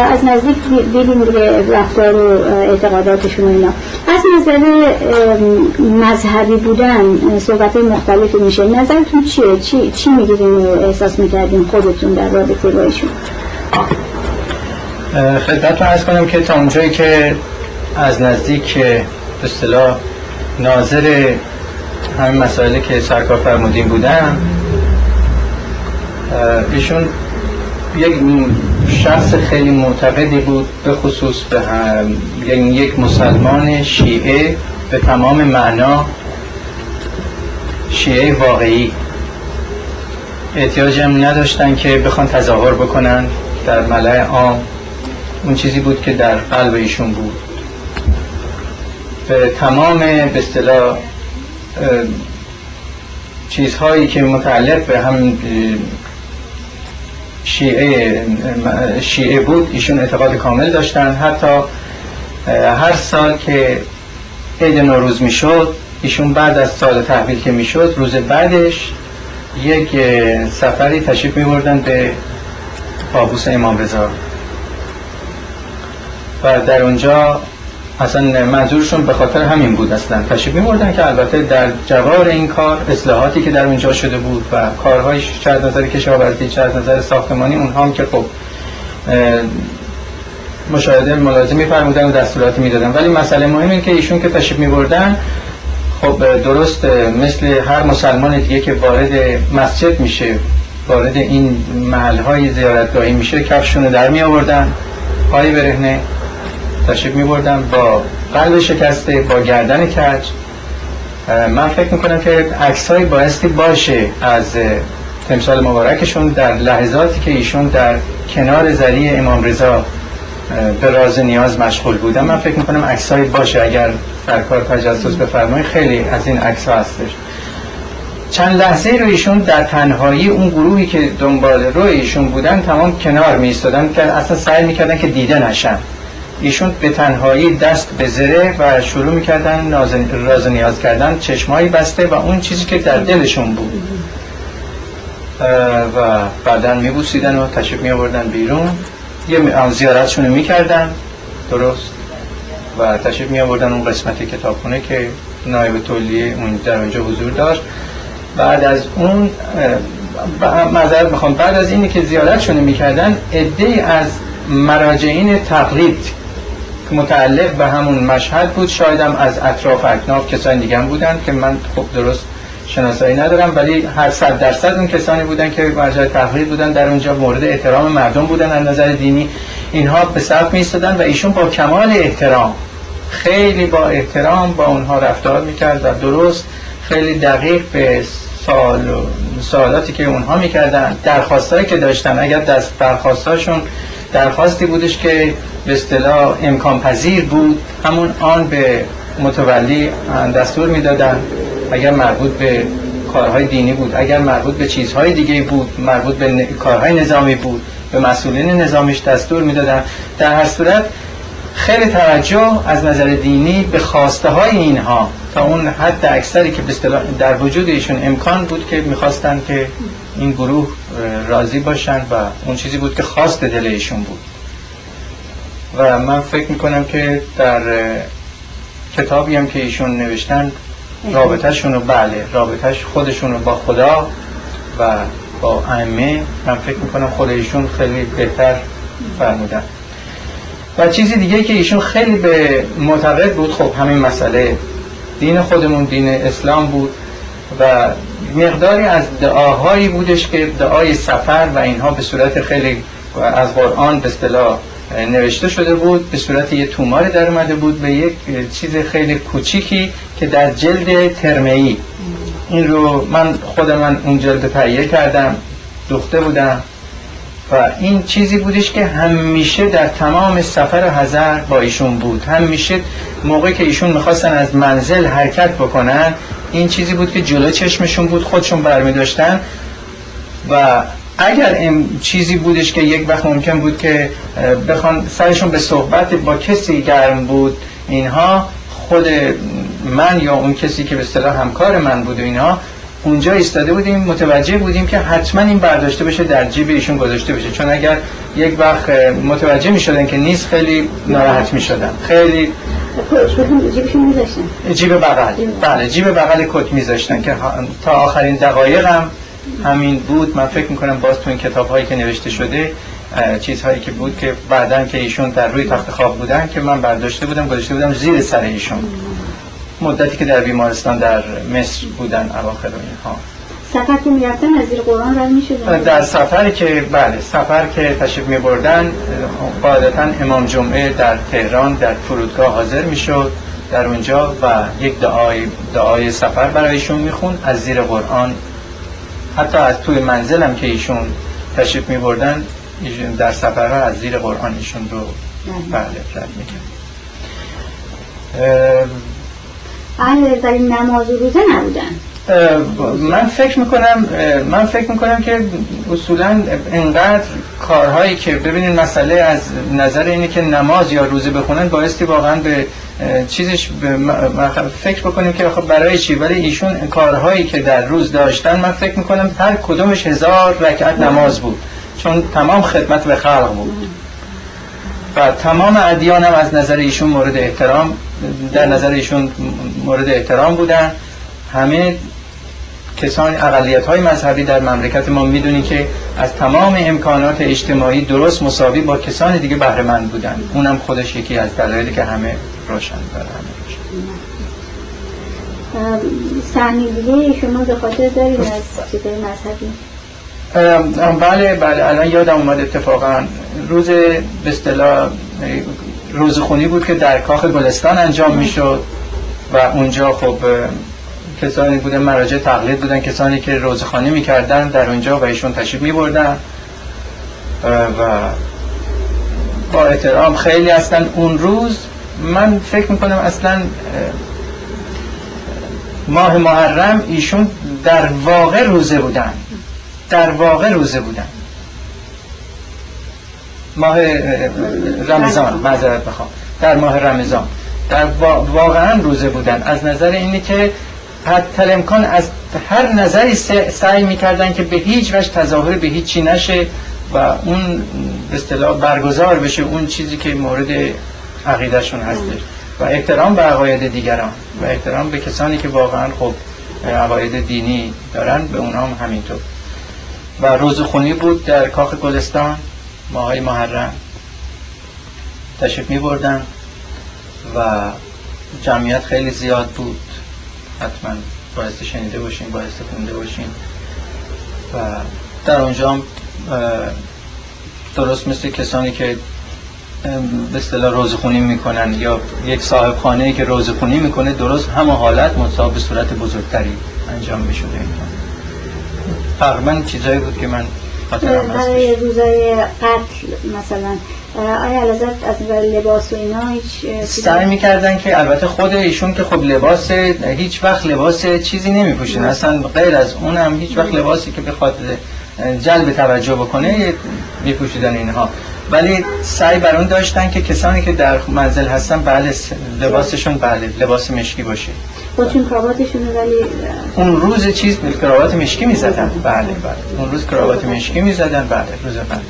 از نزدیک دیدیم دیگه رفتار و اعتقاداتشون و اینا. از نظر مذهبی بودن صحبت مختلفی میشه، نظرتون چیه؟ چی میگیدین و احساس میکردین خودتون در رابطه با ایشون؟ خدمتتون عرض کنم که تا اونجایی که از نزدیک به اصطلاح ناظر همین مسائلی که سرکار فرمودین بودن، ایشون یک شخص خیلی معتقدی بود، به خصوص به یعنی یک مسلمان شیعه به تمام معنا، شیعه واقعی. احتیاج هم نداشتن که بخوان تظاهر بکنن در ملأ عام. اون چیزی بود که در قلب ایشون بود. به تمام به اصطلاح چیزهایی که متعلق به هم شیعه بود ایشون اعتقاد کامل داشتن. حتی هر سال که عید نوروز میشد، ایشون بعد از سال تحویل که میشد، روز بعدش یک سفری تشریف میبردن به قابوس امام رضا و در اونجا اصلا منظورشون به خاطر همین بود، اصلا تشریف می‌بردن که البته در جوار این کار اصلاحاتی که در اونجا شده بود و کارهای چه از نظر کشاورزی چه از نظر ساختمانی، اونها هم که خب مشاهده ملازم می‌فرمودن و دستوراتی میدادن. ولی مسئله مهم این که ایشون که تشریف می‌بردن، خب درست مثل هر مسلمان دیگه که وارد مسجد میشه، وارد این محل‌های زیارتگاهی میشه، کفشون رو در می‌آوردن، پای برهنه تشریف می‌بردن با قلب شکسته، با گردن کج. من فکر میکنم که عکس‌های بایستی باشه از تمثال مبارکشون در لحظاتی که ایشون در کنار ذریع امام رضا به راز نیاز مشغول بودن. من فکر میکنم عکس‌های باشه، اگر سرکار تجسس بفرمایید خیلی از این عکس‌ها هستش. چند لحظه رو ایشون در تنهایی اون گروهی که دنبال روی ایشون بودن تمام کنار می‌ایستادن که اصلا سعی می‌کردن که دیده نشن. ایشون به تنهایی دست به زره و شروع می‌کردن راز نیاز کردن، چشمایی بسته و اون چیزی که در دلشون بود و بعداً می‌بوسیدن و تشریف می‌آوردن بیرون، یه زیارتشون رو می‌کردن درست و تشریف می‌آوردن اون قسمت کتابخونه که نایب تولیه اون در اونجا حضور داشت. بعد از اون معذرت میخوام، بعد از اینی که زیارتشون می‌کردن، عده‌ای از مراجعین تقلید که متعلق به همون مشهد بود، شاید هم از اطراف اکناف کسانی دیگه هم بودن که من خب درست شناسایی ندارم، ولی هر 100% اون کسانی بودن که مرجع تقلید بودن در اونجا، مورد احترام مردم بودن از نظر دینی. اینها به صف می‌ایستادن و ایشون با کمال احترام، خیلی با احترام با اونها رفتار می‌کرد و درست خیلی دقیق به سوالاتی که اونها می‌کردن، درخواستایی که داشتن، اگر درخواستاشون درخواستی بودش که به اصطلاح امکان پذیر بود، همون آن به متولی دستور میدادن. اگر مربوط به کارهای دینی بود، اگر مربوط به چیزهای دیگه بود، مربوط به کارهای نظامی بود، به مسئولین نظامیش دستور میدادن. در هر صورت خیلی توجه از نظر دینی به خواسته های اینها، تا اون حد اکثری که به اصطلاح در وجود ایشون امکان بود که میخواستن که این گروه راضی باشن و اون چیزی بود که خواست دل ایشون بود. و من فکر میکنم که در کتابی هم که ایشون نوشتن، رابطه‌شون رو، بله، رابطه‌ش خودشون رو با خدا و با ائمه، من فکر میکنم خود ایشون خیلی بهتر فرمودن. و چیزی دیگه که ایشون خیلی به معتقد بود، خب همین مسئله دین خودمون دین اسلام بود و مقداری از دعاهایی بودش که دعای سفر و اینها به صورت خیلی از قرآن به اصطلاح نوشته شده بود، به صورت یه تومار در اومده بود به یک چیز خیلی کوچیکی که در جلد ترمذی. این رو من اون جلد تهیه کردم، دوخته بودم و این چیزی بودش که همیشه در تمام سفر حضر با ایشون بود. همیشه موقعی که ایشون میخواستن از منزل حرکت بکنن، این چیزی بود که جلو چشمشون بود، خودشون برمی داشتن. و اگر این چیزی بودش که یک وقت ممکن بود که بخوان سرشون به صحبت با کسی گرم بود، اینها خود من یا اون کسی که به اصطلاح همکار من بود و اینها اونجا ایستاده بودیم متوجه بودیم که حتما این برداشته بشه در جیب ایشون گذاشته بشه، چون اگر یک وقت متوجه می شدن که نیست خیلی ناراحت می شدن. خیلی جیبشون میذاشتن، جیب بغل، بله جیب بغل کت میذاشتن که تا آخرین دقایق هم همین بود. من فکر میکنم باز تو این کتاب هایی که نوشته شده چیزهایی که بود که بعدن که ایشون در روی تخت خواب بودن که من برداشته بودم گذاشته بودم زیر سر ایشون مدتی که در بیمارستان در مصر بودن اواخر اینها. سفر که میرفتن از زیر قرآن رد میشدن؟ در سفری که بله سفر که تشریف میبردن قاعدتا امام جمعه در تهران در فرودگاه حاضر میشد در اونجا و یک دعای سفر برایشون میخون از زیر قرآن. حتی از توی منزلم که ایشون تشریف میبردن در سفرها از زیر قرآن ایشون رو بله رد میکرد. در این نماز و روزه نبودن؟ من فکر میکنم که اصولا انقدر کارهایی که ببینید مسئله از نظر اینه که نماز یا روزه بخونن بایستی واقعا به چیزش فکر بکنیم که خب برای چی، ولی ایشون کارهایی که در روز داشتن من فکر میکنم هر کدومش 1000 رکعت نماز بود، چون تمام خدمت به خلق بود و تمام ادیان هم از نظر ایشون مورد احترام در نظر ایشون مورد احترام بودن. همه کسان اقلیت‌های مذهبی در مملکت ما میدونی که از تمام امکانات اجتماعی درست مساوی با کسان دیگه بهره مند بودن. اونم خودش یکی از دلایلی که همه روشن داره. سهمیگیری شما به خاطر دارید از چیزهای مذهبی؟ بله الان یادم اومد اتفاقا روز به اصطلاح روزخونی بود که در کاخ گلستان انجام میشد و اونجا خب کسانی بودن مراجع تقلید بودن، کسانی که روزخوانی میکردن در اونجا و ایشون تشریف میبردن و با احترام خیلی هستن. اون روز من فکر میکنم اصلا ماه محرم ایشون در واقع روزه بودن ماه رمضان معذرت بخوام در ماه رمضان در واقعا روزه بودن. از نظر اینه که حتی امکان از هر نظری سعی میکردن که به هیچ وجه تظاهر به هیچ چی نشه و اون به اصطلاح برگزار بشه اون چیزی که مورد عقیدهشون هستش و احترام به عقاید دیگران و احترام به کسانی که واقعا خب عقاید دینی دارن به اونها هم همینطور. و روزخونی بود در کاخ گلستان ماهای محرم تشریف می بردن و جمعیت خیلی زیاد بود. حتما بایستی شنیده باشین، بایستی خونده باشین و در اونجا هم درست مثل کسانی که به اصطلاح روزخونی میکنن یا یک صاحب خانه‌ای که روزخونی میکنه درست همه حالت منتها به صورت بزرگتری انجام میشده. تقریبا چیزایی بود که من خاطرم هست. برای روزای قتل مثلا آیا حضرت از لباس و اینا هیچ سعی میکردن که البته خود ایشون که خب لباس هیچ وقت لباس چیزی نمیپوشن اصلا، غیر از اون هم هیچ وقت لباسی که بخواد جلب توجه بکنه میپوشیدن اینها، ولی سعی بر اون داشتن که کسانی که در منزل هستن بله لباسشون بله لباس مشکی باشه. خودشون کراواتشون ولی اون روز چیز کراوات مشکی میزدن. بله اون روز کراوات مشکی میزدن. بله روز بعد